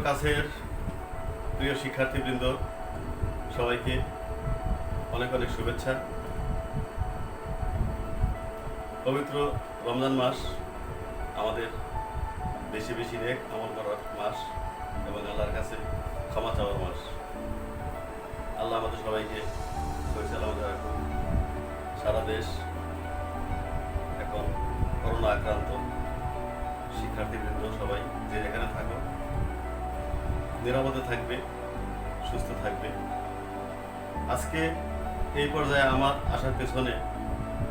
কাছের প্রিয় শিক্ষার্থীবৃন্দ, সবাইকে অনেক অনেক শুভেচ্ছা। পবিত্র রমজান মাস আমাদের বেশি বেশি নেক আমল করার মাস এবং আল্লাহর কাছে ক্ষমা চাওয়ার মাস। আল্লাহ আমাদের সবাইকে পরিচালনা রাখুন। সারা দেশ এখন করোনা আক্রান্ত। শিক্ষার্থীবৃন্দ সবাই যে যেখানে থাকো নিরাপদে থাকবে, সুস্থ থাকবে। আজকে এই পর্যায়ে আমার আসার পেছনে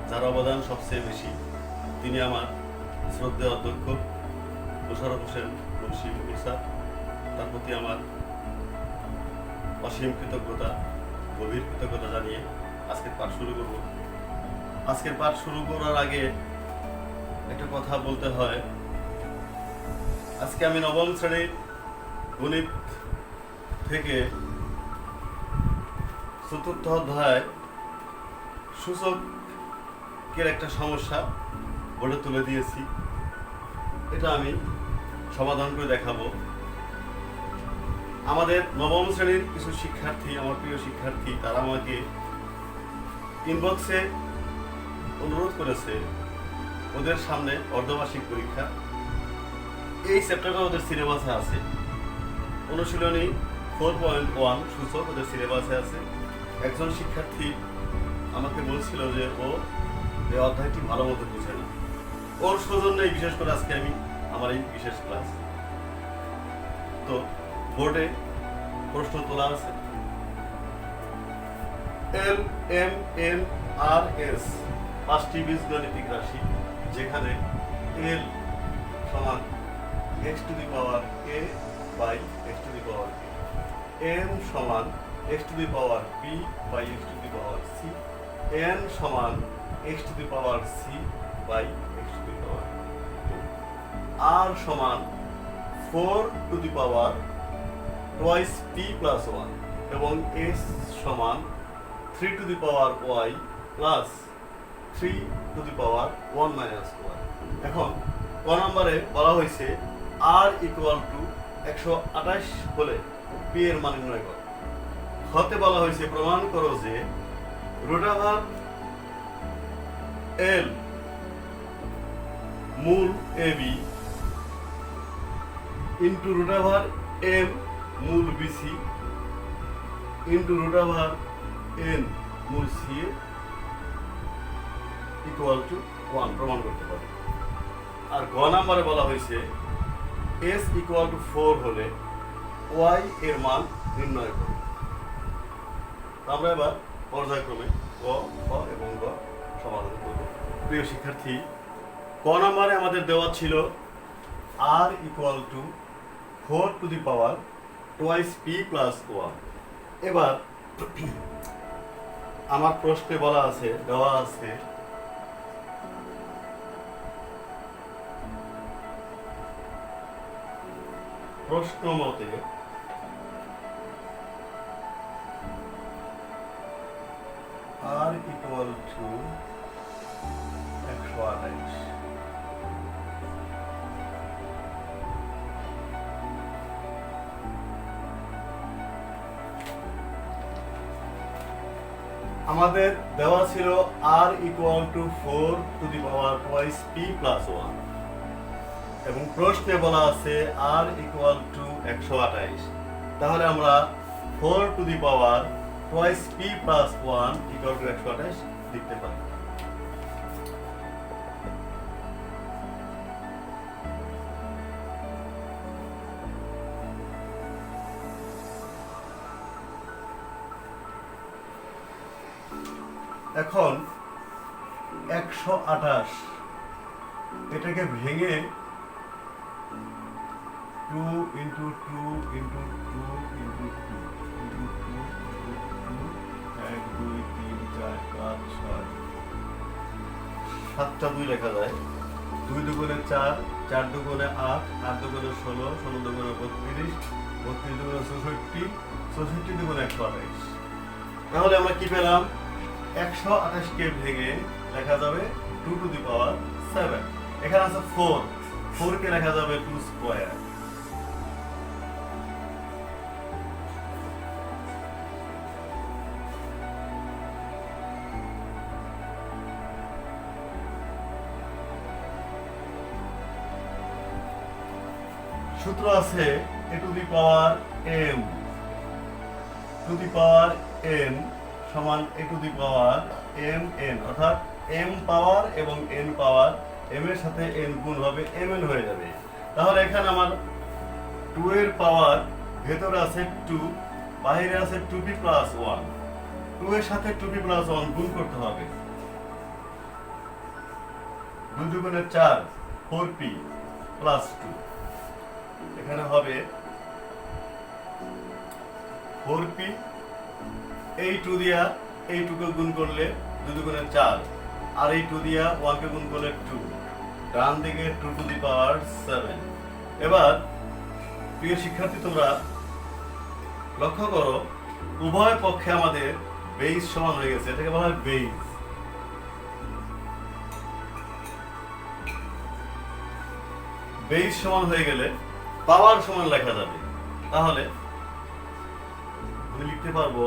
যার অবদান সবচেয়ে বেশি, তিনি আমার শ্রদ্ধেয় অধ্যক্ষ মোশাররফ হোসেন মুন্সি স্যার। তার প্রতি আমার অসীম কৃতজ্ঞতা, গভীর কৃতজ্ঞতা জানিয়ে আজকের পাঠ শুরু করব। আজকের পাঠ শুরু করার আগে একটা কথা বলতে হয়। আজকে আমি নবম শ্রেণীর গণিত থেকে চতুর্থ অধ্যায় সূচকের একটা সমস্যা বোর্ডে তুলে দিয়েছি। এটা আমি সমাধান করে দেখাবো। আমাদের নবম শ্রেণীর কিছু শিক্ষার্থী, আমার প্রিয় শিক্ষার্থী, তারা আমাকে ইনবক্সে অনুরোধ করেছে ওদের সামনে অর্ধবার্ষিক পরীক্ষা। এই চ্যাপ্টারটা ওদের সিলেবাসে আছে। অনুশীলনী 4.1 সূচক ওদের সিলেবাসে আছে। একজন শিক্ষার্থী আমাকে বলছিল যে ও এই অধ্যায়টি ভালো মতো বুঝে না। ওর সৌজন্যে বিশেষ করে আজকে আমি আমার এই বিশেষ ক্লাস। তো বোর্ডে প্রশ্ন তোলা আছে। L M N R S পাঁচটি বীজগণিতিক রাশি, যেখানে এল সমান x to the power a by x to the power b, m সমান x to the power b by x to the power c, n সমান x to the power c by x to the power 2, r সমান 4 to the power twice p plus 1 এবং s সমান 3 to the power y plus 3 to the power 1 minus y। এখন ক নম্বরে বলা হয়েছে r equal to 128 হলে p এর মান নির্ণয় করো। হতে বলা হয়েছে প্রমাণ করো যে রুট ওভার l মূল ab into root over m মূল bc into root over n মূল c ইকুয়াল টু 1 প্রমাণ করতে পারে। আর গ নম্বরে বলা হয়েছে s ইকুয়াল টু 4 হলে y এর মান নির্ণয় করো। আমরা এবার পর্যায়ক্রমে ক, খ এবং গ সমাধান করব। প্রিয় শিক্ষার্থী, ক নম্বরে আমাদের দেওয়া ছিল r equal to 4 to the power twice p plus 1। এবার আমার প্রশ্নে বলা আছে, দেওয়া আছে প্রশ্ন মতে r ইকুয়াল টু 128। আমাদের দেওয়া ছিল r equal to 4 to the power twice p plus 1 এবং প্রশ্নে বলা আছে r ইকুয়াল টু 128। তাহলে আমরা 4 to the power twice p plus 1 equal two 128 লিখতে পারি। এখন 128 এটাকে ভেঙে 2 into 2 into 2 into 2 into 2 into 2 1 2 3 4 5 6 7টা 2 লেখা যায়। 2 দুগুণে 4, 4 দুগুণে 8, 8 দুগুণে 16, 16 দুগুণে 32, 32 দুগুণে 64, 64 দুগুণে 128। তাহলে আমরা কি পেলাম? 128 কে ভেঙে লেখা যাবে 2 টু দি পাওয়ার 7। এখানে আছে 4, 4 কে লেখা যাবে 2 স্কয়ার। সূত্র আছে a two the power m two the power n সমান a two the power m n, অর্থাৎ m পাওয়ার এবং n পাওয়ার m এর সাথে n গুণ হবে mn হয়ে যাবে। তাহলে এখানে আমার 2 এর পাওয়ার ভেতরে আছে 2, বাইরে আছে 2p প্লাস 1। 2 এর সাথে 2p প্লাস 1 গুণ করতে হবে। 2 দুগুণে 4, 4p প্লাস 2। এখানে হবে 4p, এই 2 দিয়া এই 2 কে গুণ করলে 2 দুগুণে 4, আর এই 2 দিয়া 1 কে গুণ করলে 2, ডান দিকে 2 টু দি পাওয়ার 7। এবার প্রিয় শিক্ষার্থী, তোমরা লক্ষ্য করো উভয় পক্ষে আমাদের বেস সমান হয়ে গেছে, এটাকে বলা হয় বেস। বেস সমান হয়ে গেলে পাওয়ার সমান লেখা যাবে। তাহলে আমি লিখতে পারবো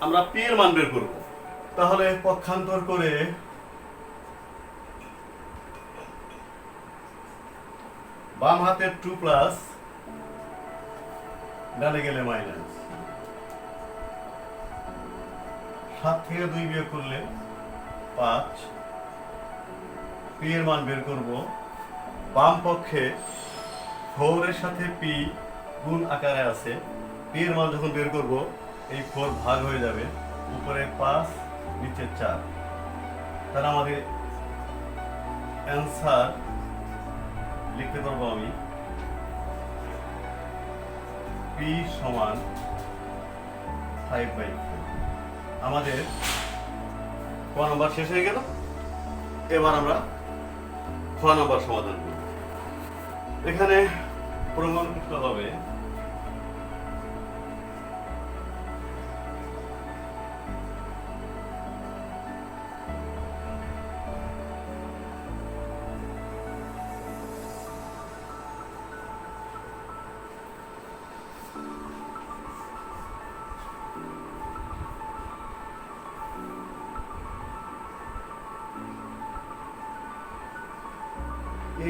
আমরা p এর মান বের করব। তাহলে পক্ষান্তর করে বাম হাতের 2 প্লাস, ডানে গেলে মাইনাস, 7 থেকে 2 বিয়োগ করলে 5। p এর মান বের করব। বাম পক্ষে 4 এর সাথে p গুণ আকারে আছে। p এর মান যখন বের করব এই 4 ভাগ হয়ে যাবে, উপরে 5 নিচে 4। তাহলে আমাদের অ্যান্সার লিখতে পারবো আমি p সমান 5/4। আমাদের ক নাম্বার শেষ হয়ে গেল। এবার আমরা খ নাম্বার সমাধান করব। এখানে প্রমাণ করতে হবে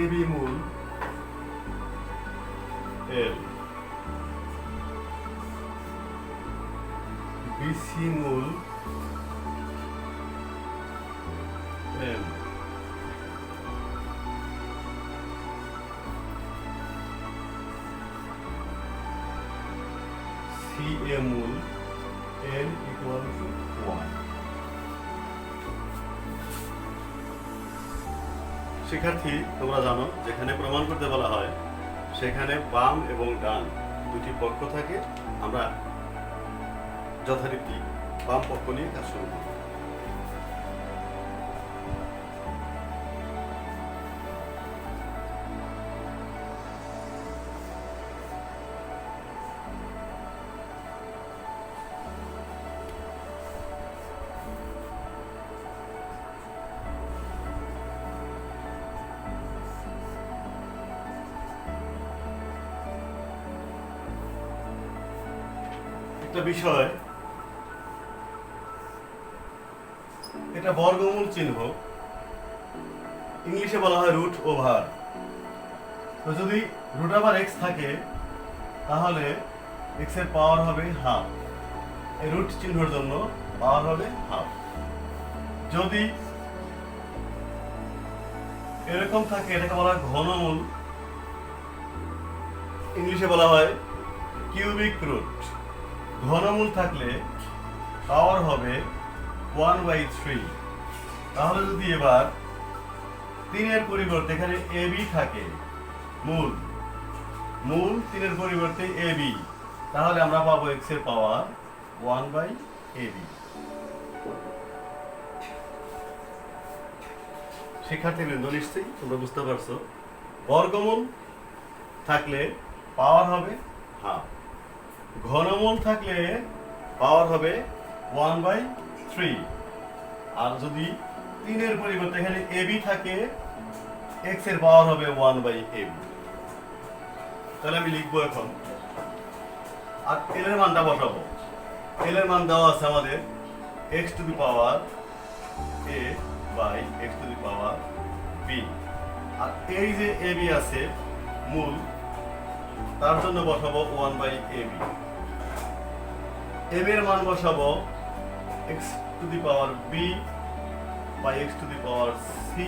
AB মূল L, BC মূল M, CA মূল N equal to 1। শিক্ষার্থী, তোমরা জানো যেখানে প্রমাণ করতে বলা হয় সেখানে বাম এবং ডান দুটি পক্ষ থাকে। আমরা যথারীতি বাম পক্ষ নিয়ে কাজ শুরু করব। একটা বিষয়, এটা বর্গমূল চিহ্ন, ইংলিশে বলা হয় রুট ওভার। তো যদি রুট ওভার এক্স থাকে তাহলে এক্স এর পাওয়ার হবে হাফ। এই রুট চিহ্নের জন্য পাওয়ার হবে হাফ। যদি এরকম থাকে এটাকে বলা হয় ঘনমূল, ইংলিশে বলা হয় কিউবিক রুট। ঘনমূল থাকলে পাওয়ার হবে 1/3। তাহলে যদি এবার 3 এর পরিবর্তে এখানে AB থাকে, মূল 3 এর পরিবর্তে AB, তাহলে আমরা পাবো x এর পাওয়ার 1/AB। শিক্ষার্থীবৃন্দ, নিশ্চয়ই তোমরা বুঝতে পারছো বর্গমূল থাকলে পাওয়ার হবে হাফ, ঘনমূল থাকলে পাওয়ার হবে 1/3, আর যদি 3 এর পরিবর্তে এখানে AB থাকে x এর পাওয়ার হবে 1/AB। তাহলে আমি লিখবো এখন, আর l এর মানটা বসাবো। l এর মান দেওয়া আছে আমাদের x to the power a by x to the power b. আর এই যে এ বি আছে মূল, তার জন্য বসাবো 1 by a b. A b এর মান বসাবো x to the power b by x to the power c.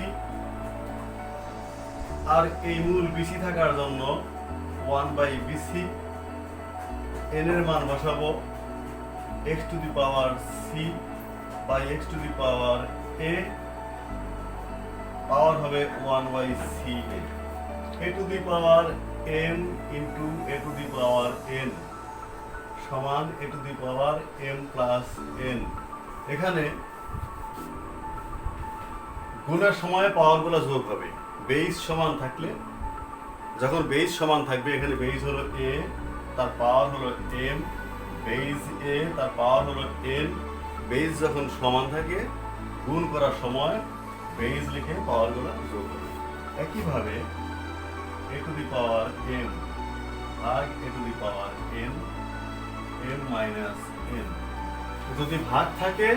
আর এই মূল বিসি থাকার জন্য 1 বাই বিসি। এন এর মান বসাবো x to the power c by x to the power a, power হবে 1 by c a to the power m into a to the power n সমান a to the power m plus n. এখানে গুণের সময় পাওয়ারগুলো যোগ হবে। Base সমান থাকলে, যখন বেস সমান থাকবে, এখানে বেস হলো এ, তার পাওয়ার হলো এম, বেস এ তার পাওয়ার হলো এন। বেস যখন সমান থাকে, গুণ করার সময় বেস লিখে পাওয়ারগুলো যোগ হবে। একইভাবে এ টু দি পাওয়ার এন ভাগ a to the power N, m minus n. যদি ভাগ থাকে,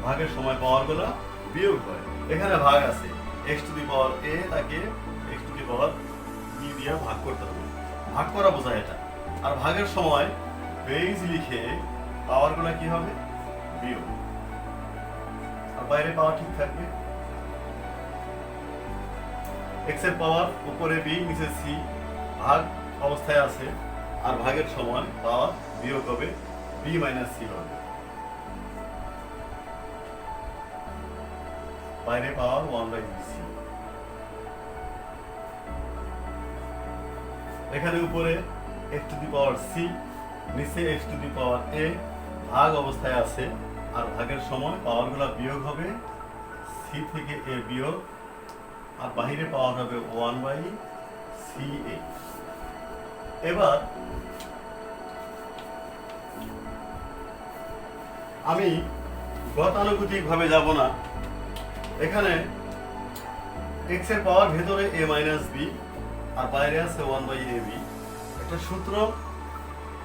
ভাগের সময় পাওয়ারগুলো বিয়োগ হয়। এখানে ভাগ আছে, x to the power A, তাকে X to the power B দিয়ে ভাগ করতে হবে। ভাগ করা বোঝায় এটা। আর ভাগের সময় বেস লিখে পাওয়ারগুলো কি হবে? বিয়োগ। আর বাইরে পাওয়ার ঠিক থাকবে। এক্স এর পাওয়ার উপরে বি নিচে সি, ভাগ অবস্থায় আছে। আর ভাগের সময় পাওয়ার বিয়োগ হবে, বি মাইনাস সি হবে। বাইরে পাওয়ার 1 বাই বিসি। এখানে উপরে X to the power C, নিচে X to the power A, ভাগ অবস্থায় আছে। আর ভাগের সময় পাওয়ারগুলো বিয়োগ হবে, সি থেকে এ বিয়োগ। আর বাহিরে পাওয়ার হবে 1 বাই সি এ। এবার আমি গতানুগতিক ভাবে যাব না। এখানে এক্স এর পাওয়ার ভেতরে এ মাইনাস বি, আর বাইরে আছে 1 বাই এ বি। একটা সূত্র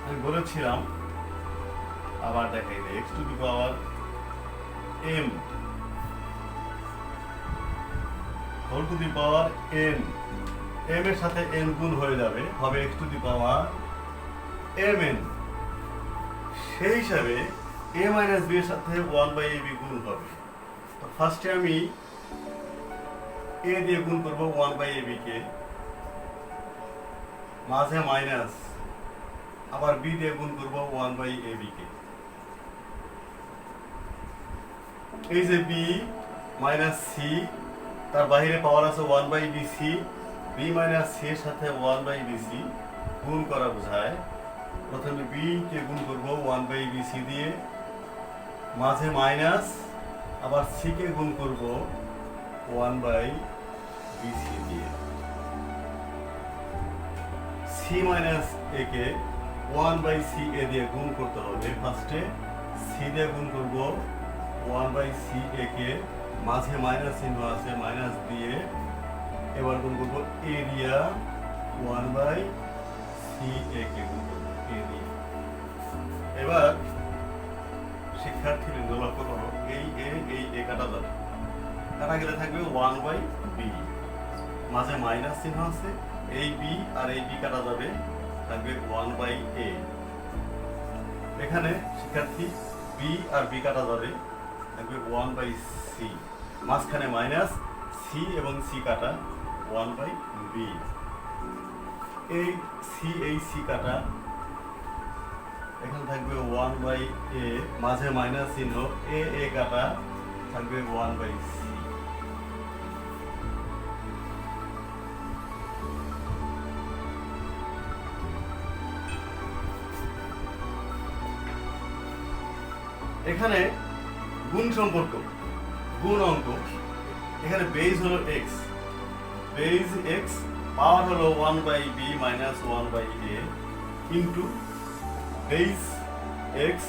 আমি বলেছিলাম, আবার দেখাই দেয়। X to the power M whole to the power N, M এর সাথে এন গুণ হয়ে যাবে, হবে X to the power M N. সেই হিসাবে এ মাইনাস বি এর সাথে 1 বাই এ বি গুণ হবে। তো ফার্স্টে আমি এ দিয়ে গুণ করব 1 বাই এ বি কে, মাঝে মাইনাস, আবার বি দিয়ে গুণ করব 1 বাই এ বি কে। এই যে বি মাইনাস সি, তার বাইরে পাওয়ার আছে 1 by BC. B minus C এর সাথে 1 বাই বিসি গুণ করা বোঝায় প্রথমে বি কে গুণ করব 1 বাই বিসি দিয়ে, মাঝে মাইনাস, আবার সি কে গুণ করব 1 বাই বিসি দিয়ে। সি মাইনাস এ কে 1 বাই সি এ দিয়ে গুণ করতে হবে। ফার্স্টে সি দিয়ে গুণ করব 1 বাই সি এ কে, মাঝে মাইনাস চিহ্ন আছে, মাইনাস দিয়ে এবার গুণ করব এ দিয়া 1 বাই সি এ কে গুণ করব এ দিয়ে। এবার শিক্ষার্থীবৃন্দ লক্ষ্য করো, এই এ কাটা যাবে, কাটা গেলে থাকবে 1 বাই বি, মাঝে মাইনাস চিহ্ন আছে। এই বি আর এই বি কাটা যাবে, থাকবে 1 বাই এ। এখানে শিক্ষার্থী বি আর বি কাটা যাবে, থাকবে 1 বাই সি, মাঝখানে মাইনাস, সি এবং সি কাটা 1 বাই বি। এই সি কাটা, এখানে থাকবে 1 বাই এ, মাঝে মাইনাস চিহ্ন, এ কাটা, থাকবে 1 বাই সি। এখানে গুণ সম্পর্ক, গুণ অঙ্ক। এখানে বেস হলো এক্স, বেস এক্স, পাওয়ার হলো 1 by b minus 1 by a, into base x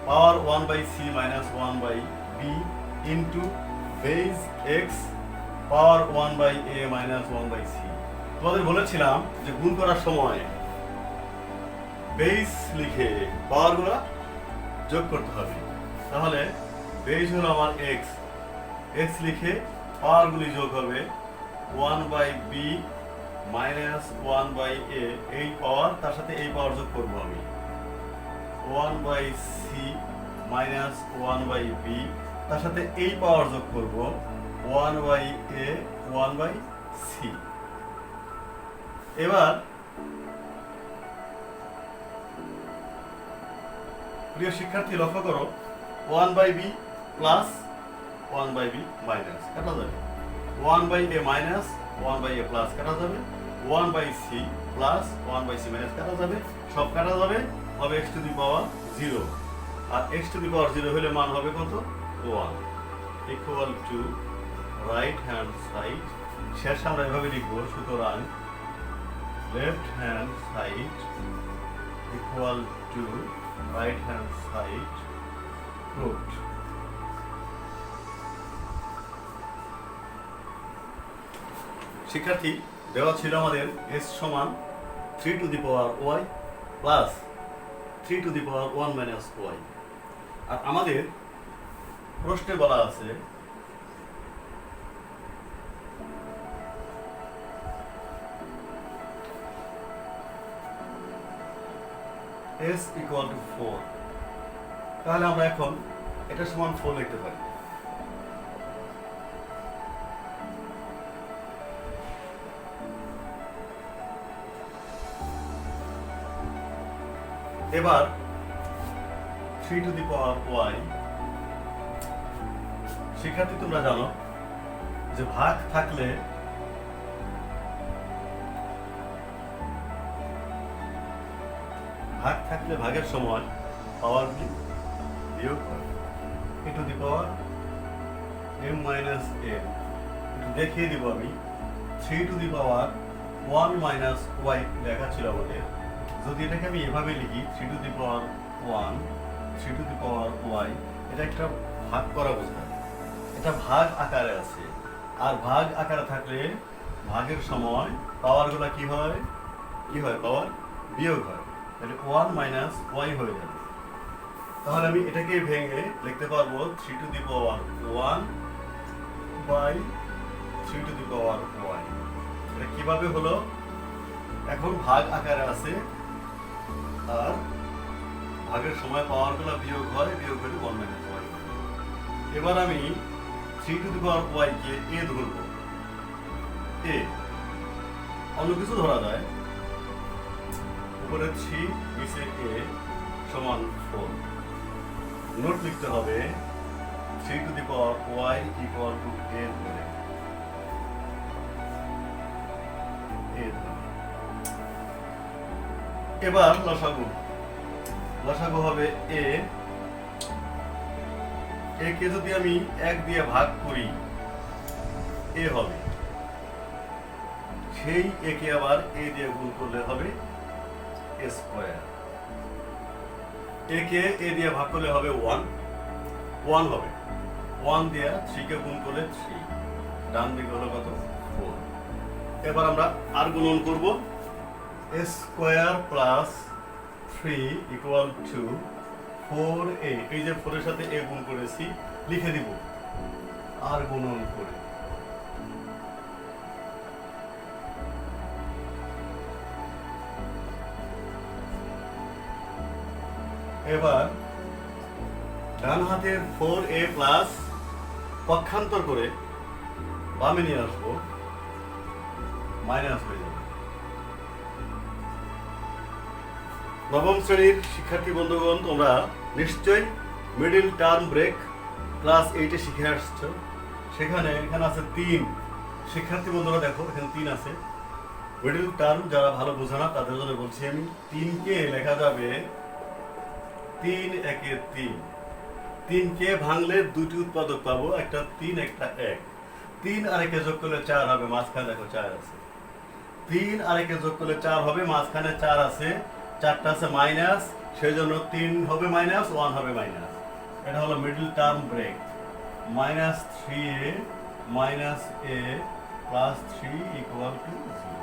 power 1 by c minus 1 by b, into base x power 1 by a minus 1 by c. তোমাদের বলেছিলাম যে গুণ করার সময় বেস লিখে পাওয়ারগুলো যোগ করতে হবে। তাহলে বেস হলো আমার এক্স, এক্স লিখে পাওয়ারগুলি যোগ হবে 1/b মাইনাস 1/a, এই পাওয়ার তার সাথে এই পাওয়ার যোগ করবো আমি 1/c মাইনাস 1/b, তার সাথে এই পাওয়ার যোগ করব 1/a 1/c। এবার প্রিয় শিক্ষার্থী লক্ষ্য করো 1/b প্লাস 1/b মাইনাস কাটা যাবে, 1/a মাইনাস 1/a প্লাস কাটা যাবে, 1/c প্লাস 1/c মাইনাস কাটা যাবে, সব কাটা যাবে, হবে x টু দি পাওয়ার 0, আর x টু দি পাওয়ার 0 হলে মান হবে কত 1 equal to right hand side, শেষ আমরা এভাবে লিখবো, সুতরাং left hand side equal to right hand side root. শিক্ষার্থী দেওয়া ছিল আমাদের s সমান 3 to the power y plus 3 to the power 1 minus y, আর আমাদের প্রশ্নে বলা আছে s ইকুয়াল টু 4, তাহলে আমরা এখন এটা সমান 4 লিখতে পারি। এবার 3 টু দি পাওয়ার y, শিক্ষার্থী তোমরা জানো যে ভাগ থাকলে ভাগের সময় পাওয়ার বিয়োগ হয়, e two the power m minus n, একটু দেখিয়ে দিব আমি, 3 to the power 1 minus y লেখা ছিল আমাদের, যদি এটাকে আমি এভাবে লিখি 3 to the power 1 3 to the power y, এটা একটা ভাগ করা বোঝায়, এটা ভাগ আকারে আছে, আর ভাগ আকারে থাকলে ভাগের সময় পাওয়ারগুলো কি হয় পাওয়ার বিয়োগ হয়, তাহলে 1 মাইনাস y হয়ে যাবে। তাহলে আমি এটাকে ভেঙে লিখতে পারবো 3 to the power 1 by 3 to the power y। এটা কিভাবে হলো, এখন ভাগ আকারে আছে আর ভাগের সময় পাওয়ারগুলো বিয়োগ হয়, বিয়োগ হলে 1 মাইনাস y। এবার আমি 3 to the power y K a ধরবো, a অন্য কিছু ধরা যায়, উপরে 3 নিচে a সমান 4, নোট লিখতে হবে 3 to the power y equal to a ধরে, এবার লসাগু হবে a কে যদি আমি 1 দিয়ে ভাগ করি a হবে, সেই a কে আবার a দিয়ে গুণ করলে হবে a square, a K a দিয়ে ভাগ করলে হবে 1 হবে, 1 দিয়ে 3 কে গুণ করলে 3, ডান দিকে হলো কত 4। এবার আমরা আর গুণন করব, a square plus 3 equal two 4a, এই যে 4 এর সাথে a গুণ করেছি লিখে দিব আর গুণন করে, এবার ডান হাতের 4a প্লাস পক্ষান্তর করে বামে নিয়ে আসবো, মাইনাস হয়ে যাবে। নবম শ্রেণীর শিক্ষার্থী বন্ধুগণ, তোমরা নিশ্চয়ই মিডল টার্ম ব্রেক ক্লাস 8-এ শিখে আসছো, এখানে আছে 3, শিক্ষার্থী বন্ধুরা দেখো এখানে 3 আছে, মিডল টার্ম যারা ভালো বোঝে না তাদের জন্য বলছি আমি, 3 কে লেখা যাবে 3 একে 3, 3 কে ভাঙলে দুটি উৎপাদক পাবো, একটা 3 একটা 1, 3 আর 1 যোগ করলে 4 হবে, মাঝখানে দেখো 4 আছে, 3 আর 1 যোগ করলে 4 হবে, মাঝখানে 4 আছে, 4টা আছে মাইনাস, সেই জন্য 3 হবে মাইনাস, 1 হবে মাইনাস, এটা হলো middle term break, minus 3a minus a plus 3 equal to 0।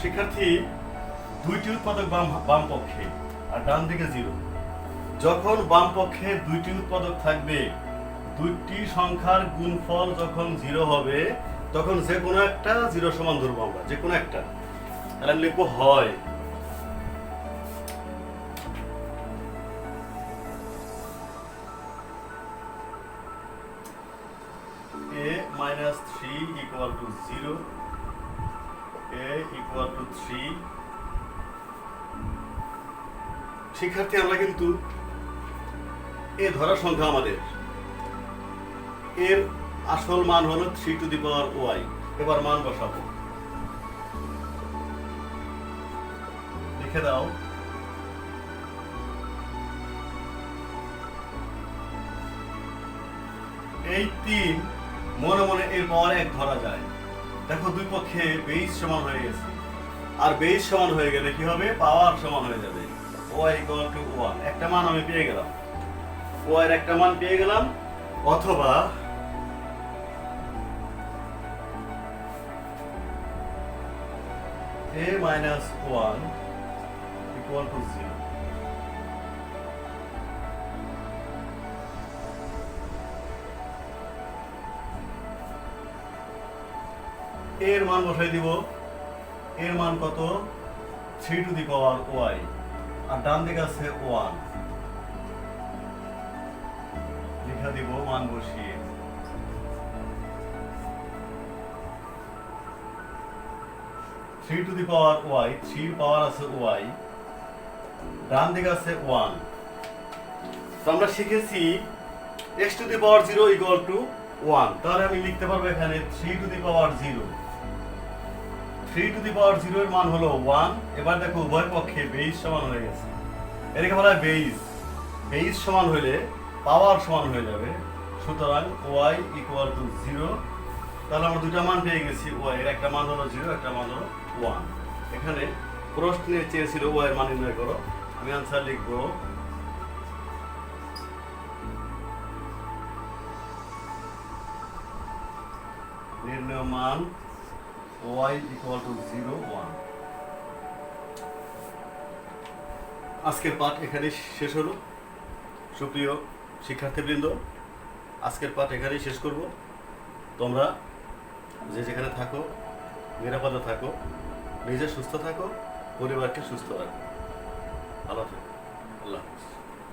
শিক্ষার্থী দুইটি উৎপাদক বাম পক্ষে আর ডান দিকে 0। যখন বাম পক্ষে দুইটি উৎপাদক থাকবে, দুইটি সংখ্যার গুণফল যখন 0 হবে, তখন যে কোনো একটা 0 সমান ধরবো আমরা, যে কোনো একটা। তাহলে আমি লিখবো হয় a minus 3 equal to 0, a equal to 3। শিক্ষার্থী আমরা কিন্তু এ ধরা সংখ্যা আমাদের, এর আসল মান হলো 3 to the power y। এবার মান বসাবো, লিখে দাও এই 3 মনে মনে এর পাওয়ার 1 ধরা যায়। দেখো দুই পক্ষে বেস সমান হয়ে গেছে, আর বেস সমান হয়ে গেলে কি হবে, পাওয়ার সমান হয়ে যাবে। y equal to 1 একটা মান আমি পেয়ে গেলাম, y এর একটা মান পেয়ে গেলাম। অথবা a minus 1 equal to 0। এর মান বসাই দিব, এর মান কত, 3 to the power y, আর ডান দিকে আছে 1। লিখে দিব মান বসিয়ে, three two the power y, 3 পাওয়ার আছে y, ডান দিকে আছে 1। তো আমরা শিখেছি x to the power 0 equal to 1। তাহলে আমি লিখতে পারবো এখানে 3 to the power 0। 3 to the power 0 এর মান হলো 1। এবার দেখো উভয় পক্ষে বেস সমান হয়ে গেছে, এটাকে বলা হয় বেস। বেস সমান হলে পাওয়ার সমান হয়ে যাবে, সুতরাং y equal to 0। তাহলে আমরা দুটো মান পেয়ে গেছি, y এর একটা মান হলো 0, একটা মান হলো 1। এখানে প্রশ্নে চেয়েছিল y এর মান নির্ণয় করো, আমি আনসার লিখবো নির্ণয় মান y equal to 0, 1। আজকের পাঠ এখানে শেষ হলো। সুপ্রিয় শিক্ষার্থীবৃন্দ, আজকের পাঠ এখানেই শেষ করব। তোমরা যে যেখানে থাকো নিরাপদে থাকো, নিজে সুস্থ থাকো, পরিবারকে সুস্থ রাখো। ভালো থাকো। আল্লাহ হাফেজ।